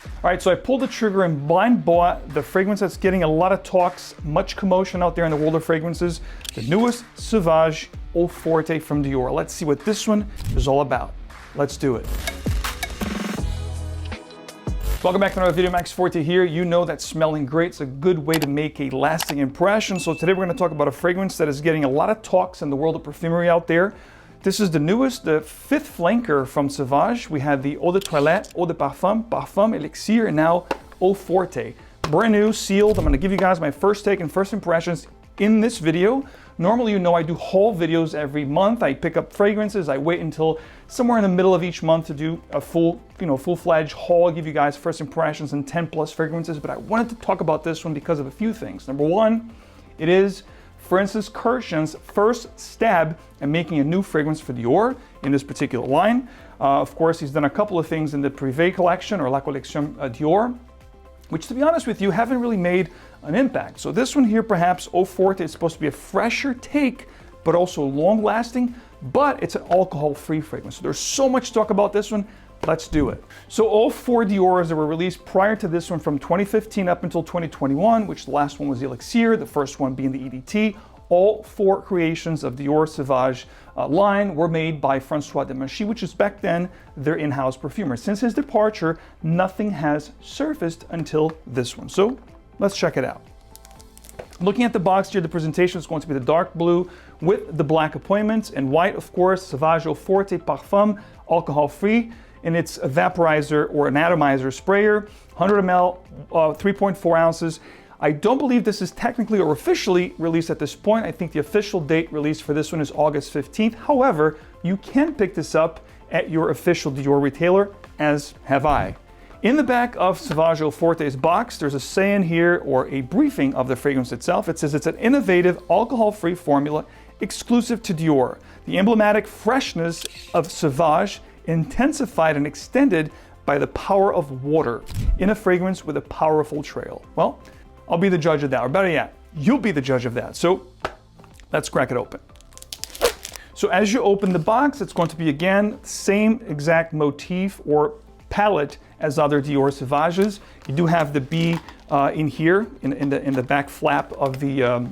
All right, so I pulled the trigger and blind bought the fragrance that's getting a lot of talks, much commotion out there in the world of fragrances, the newest Sauvage Eau Forte from Dior. Let's see what this one is all about. Let's do it. Welcome back to another video. Max Forte here. You know that smelling great is a good way to make a lasting impression. So today we're going to talk about a fragrance that is getting a lot of talks in the world of perfumery out there. This is the newest, the fifth flanker from Sauvage. We have the Eau de Toilette, Eau de Parfum, Parfum, Elixir, and now Eau Forte. Brand new, sealed. I'm going to give you guys my first take and first impressions in this video. Normally, you know, I do haul videos every month. I pick up fragrances. I wait until somewhere in the middle of each month to do a full-fledged haul. I'll give you guys first impressions and 10 plus fragrances, but I wanted to talk about this one because of a few things. Number one, it is Francis Kurkdjian's first stab at making a new fragrance for Dior in this particular line. Of course, he's done a couple of things in the 𝗕𝗏 collection or La Collection Dior, which, to be honest with you, haven't really made an impact. So this one here, perhaps Eau Forte, is supposed to be a fresher take, but also long lasting, but it's an alcohol-free fragrance. So there's so much talk about this one. Let's do it. So all four Diors that were released prior to this one from 2015 up until 2021, which the last one was the Elixir, the first one being the EDT, all four creations of Dior Sauvage line were made by François Demachy, which is back then their in-house perfumer. Since his departure, nothing has surfaced until this one. So let's check it out. Looking at the box here, the presentation is going to be the dark blue with the black appointments, and white, of course, Sauvage Eau Forte Parfum, alcohol-free, and it's a vaporizer or an atomizer sprayer, 100 ml, 3.4 ounces. I don't believe this is technically or officially released at this point. I think the official date released for this one is August 15th. However, you can pick this up at your official Dior retailer, as have I. In the back of Sauvage Eau Forte's box, there's a say-in here or a briefing of the fragrance itself. It says it's an innovative alcohol-free formula exclusive to Dior. The emblematic freshness of Sauvage intensified and extended by the power of water in a fragrance with a powerful trail. Well, I'll be the judge of that, or better yet, you'll be the judge of that. So let's crack it open. So as you open the box, it's going to be, again, same exact motif or palette as other Dior Sauvages. You do have the B in here, in the back flap of the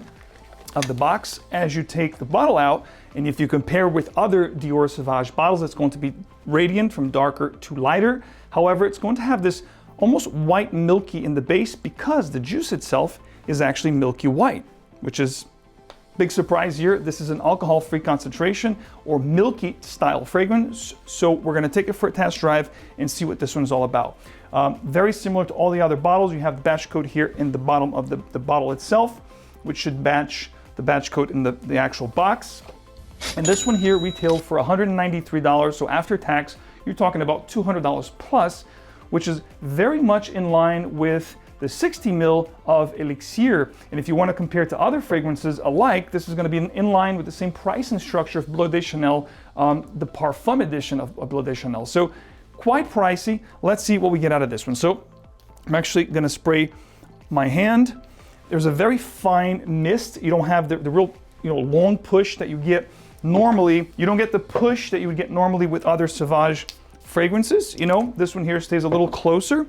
box. As you take the bottle out, and if you compare with other Dior Sauvage bottles, it's going to be radiant from darker to lighter. However, it's going to have this almost white milky in the base because the juice itself is actually milky white, which is big surprise here. This is an alcohol-free concentration or milky style fragrance. So we're gonna take it for a test drive and see what this one's all about. Very similar to all the other bottles. You have the batch code here in the bottom of the bottle itself, which should match the batch code in the actual box. And this one here retailed for $193. So after tax, you're talking about $200 plus, which is very much in line with the 60 ml of Elixir. And if you want to compare to other fragrances alike, this is going to be in line with the same pricing structure of Bleu de Chanel, the Parfum edition of Bleu de Chanel. So quite pricey. Let's see what we get out of this one. So I'm actually going to spray my hand. There's a very fine mist. You don't have the real long push that you get normally. You don't get the push that you would get normally with other Sauvage fragrances. This one here stays a little closer.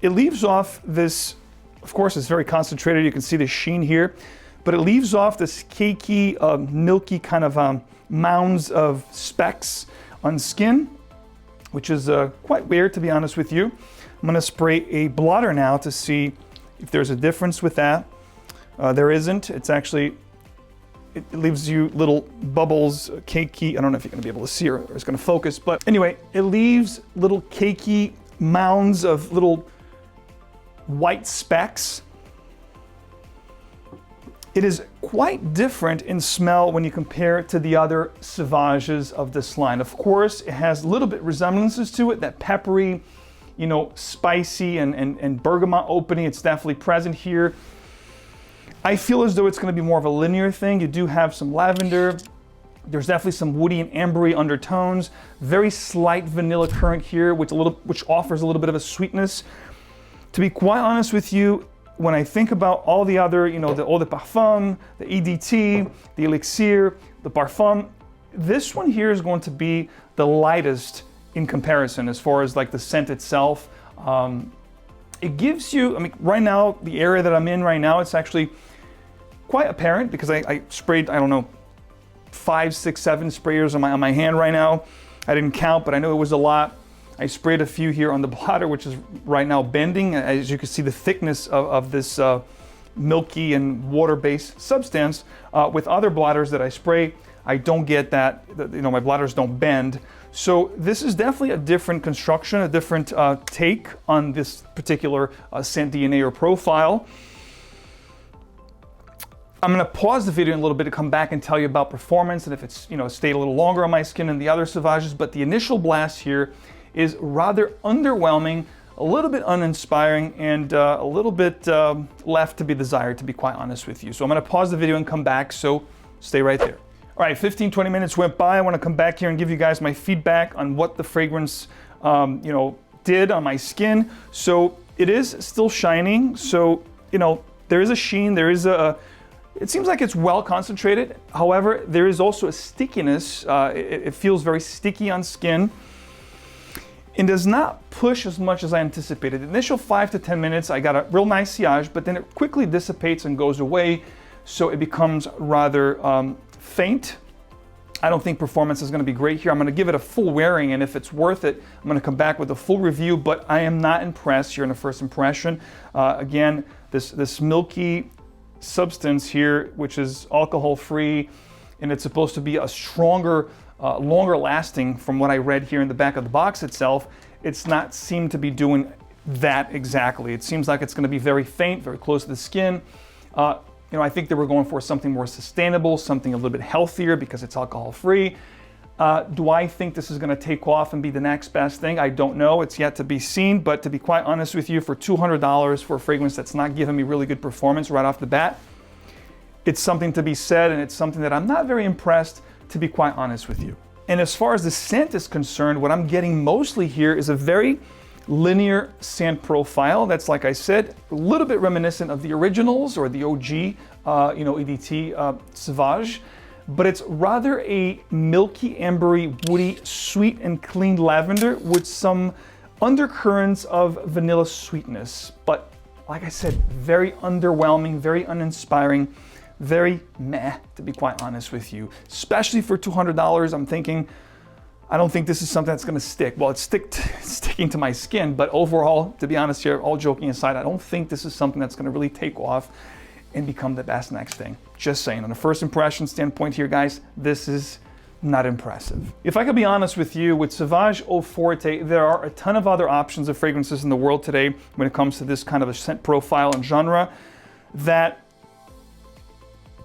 It leaves off this, of course, it's very concentrated. You can see the sheen here, but it leaves off this cakey, milky kind of mounds of specks on skin, which is quite weird, to be honest with you. I'm gonna spray a blotter now to see if there's a difference with that. There isn't. It's actually, it leaves you little bubbles, cakey. I don't know if you're gonna be able to see or it's gonna focus, but anyway, it leaves little cakey mounds of little white specks. It is quite different in smell when you compare it to the other Sauvages of this line. Of course, it has a little bit resemblances to it, that peppery, spicy and bergamot opening. It's definitely present here. I feel as though it's going to be more of a linear thing. You do have some lavender. There's definitely some woody and ambery undertones. Very slight vanilla current here, which offers a little bit of a sweetness. To be quite honest with you, when I think about all the other, the Eau de Parfum, the EDT, the Elixir, the Parfum, this one here is going to be the lightest in comparison as far as like the scent itself. It gives you, I mean, right now, the area that I'm in right now, it's actually quite apparent because I sprayed, I don't know, 5, 6, 7 sprayers on my hand right now. I didn't count, but I know it was a lot. I sprayed a few here on the blotter, which is right now bending. As you can see, the thickness of this milky and water-based substance. With other blotters that I spray, I don't get that, you know, my blotters don't bend. So this is definitely a different construction, a different take on this particular scent DNA or profile. I'm gonna pause the video in a little bit to come back and tell you about performance and if it's, you know, stayed a little longer on my skin than the other Sauvages, but the initial blast here is rather underwhelming, a little bit uninspiring, and a little bit left to be desired, to be quite honest with you. So I'm gonna pause the video and come back, so stay right there. All right, 15, 20 minutes went by. I wanna come back here and give you guys my feedback on what the fragrance, you know, did on my skin. So it is still shining. So, you know, there is a sheen, there is it seems like it's well concentrated. However, there is also a stickiness. It feels very sticky on skin and does not push as much as I anticipated. The initial 5 to 10 minutes, I got a real nice sillage, but then it quickly dissipates and goes away. So it becomes rather faint. I don't think performance is gonna be great here. I'm gonna give it a full wearing, and if it's worth it, I'm gonna come back with a full review, but I am not impressed here in the first impression. Again, this milky substance here, which is alcohol-free, and it's supposed to be a stronger, longer lasting from what I read here in the back of the box itself. It's not seemed to be doing that exactly. It seems like it's gonna be very faint, very close to the skin. You know, I think they were going for something more sustainable, something a little bit healthier because it's alcohol-free. Do I think this is gonna take off and be the next best thing? I don't know, it's yet to be seen, but to be quite honest with you, for $200 for a fragrance that's not giving me really good performance right off the bat, it's something to be said, and it's something that I'm not very impressed, to be quite honest with you. And as far as the scent is concerned, what I'm getting mostly here is a very linear scent profile that's, like I said, a little bit reminiscent of the originals or the OG, you know, EDT Sauvage, but it's rather a milky, ambery, woody, sweet and clean lavender with some undercurrents of vanilla sweetness. But like I said, very underwhelming, very uninspiring, very meh, to be quite honest with you. Especially for $200, I'm thinking, I don't think this is something that's gonna stick. Well, it's sticking to my skin, but overall, to be honest here, all joking aside, I don't think this is something that's gonna really take off and become the best next thing. Just saying, on a first impression standpoint here, guys, this is not impressive. If I could be honest with you, with Sauvage Eau Forte, there are a ton of other options of fragrances in the world today when it comes to this kind of a scent profile and genre that,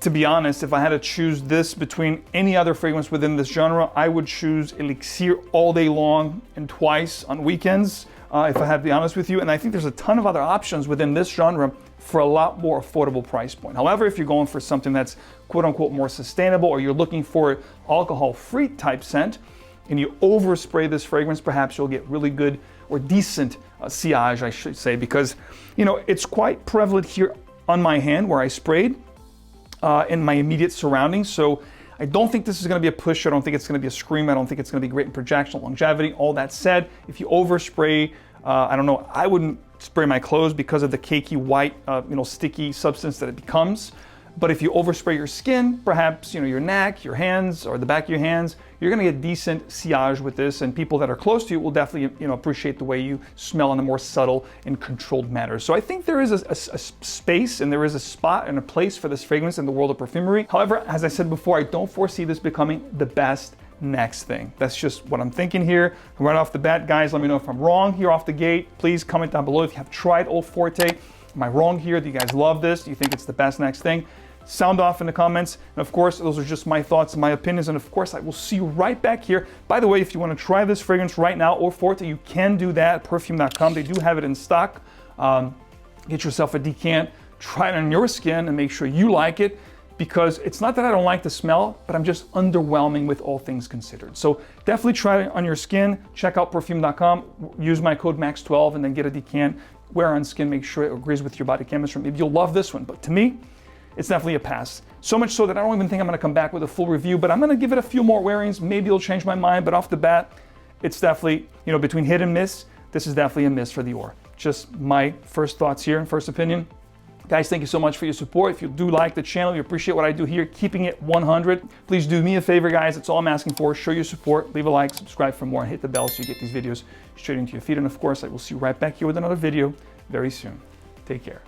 to be honest, if I had to choose this between any other fragrance within this genre, I would choose Elixir all day long and twice on weekends, if I had to be honest with you. And I think there's a ton of other options within this genre for a lot more affordable price point. However, if you're going for something that's quote unquote more sustainable, or you're looking for alcohol-free type scent, and you overspray this fragrance, perhaps you'll get really good or decent sillage, I should say, because, you know, it's quite prevalent here on my hand where I sprayed, in my immediate surroundings. So I don't think this is gonna be a push. I don't think it's gonna be a scream. I don't think it's gonna be great in projection, longevity. All that said, if you overspray, I don't know, I wouldn't spray my clothes because of the cakey white, you know, sticky substance that it becomes. But if you overspray your skin, perhaps, you know, your neck, your hands, or the back of your hands, you're gonna get decent sillage with this, and people that are close to you will definitely, you know, appreciate the way you smell in a more subtle and controlled manner. So I think there is a space and there is a spot and a place for this fragrance in the world of perfumery. However, as I said before, I don't foresee this becoming the best next thing. That's just what I'm thinking here. Right off the bat, guys, let me know if I'm wrong here off the gate. Please comment down below if you have tried Eau Forte. Am I wrong here? Do you guys love this? Do you think it's the best next thing? Sound off in the comments. And of course, those are just my thoughts and my opinions. And of course, I will see you right back here. By the way, if you want to try this fragrance right now, Eau Forte, you can do that at perfume.com. They do have it in stock. Get yourself a decant, try it on your skin and make sure you like it, because it's not that I don't like the smell, but I'm just underwhelming with all things considered. So definitely try it on your skin. Check out perfume.com, use my code MAX12 and then get a decant, wear on skin, make sure it agrees with your body chemistry. Maybe you'll love this one, but to me, it's definitely a pass. So much so that I don't even think I'm gonna come back with a full review, but I'm gonna give it a few more wearings. Maybe it'll change my mind, but off the bat, it's definitely, you know, between hit and miss, this is definitely a miss for Dior. just my first thoughts here and first opinion. Guys, thank you so much for your support. If you do like the channel, you appreciate what I do here, keeping it 100, please do me a favor, guys. That's all I'm asking for. Show your support, leave a like, subscribe for more, and hit the bell so you get these videos straight into your feed. And of course, I will see you right back here with another video very soon. Take care.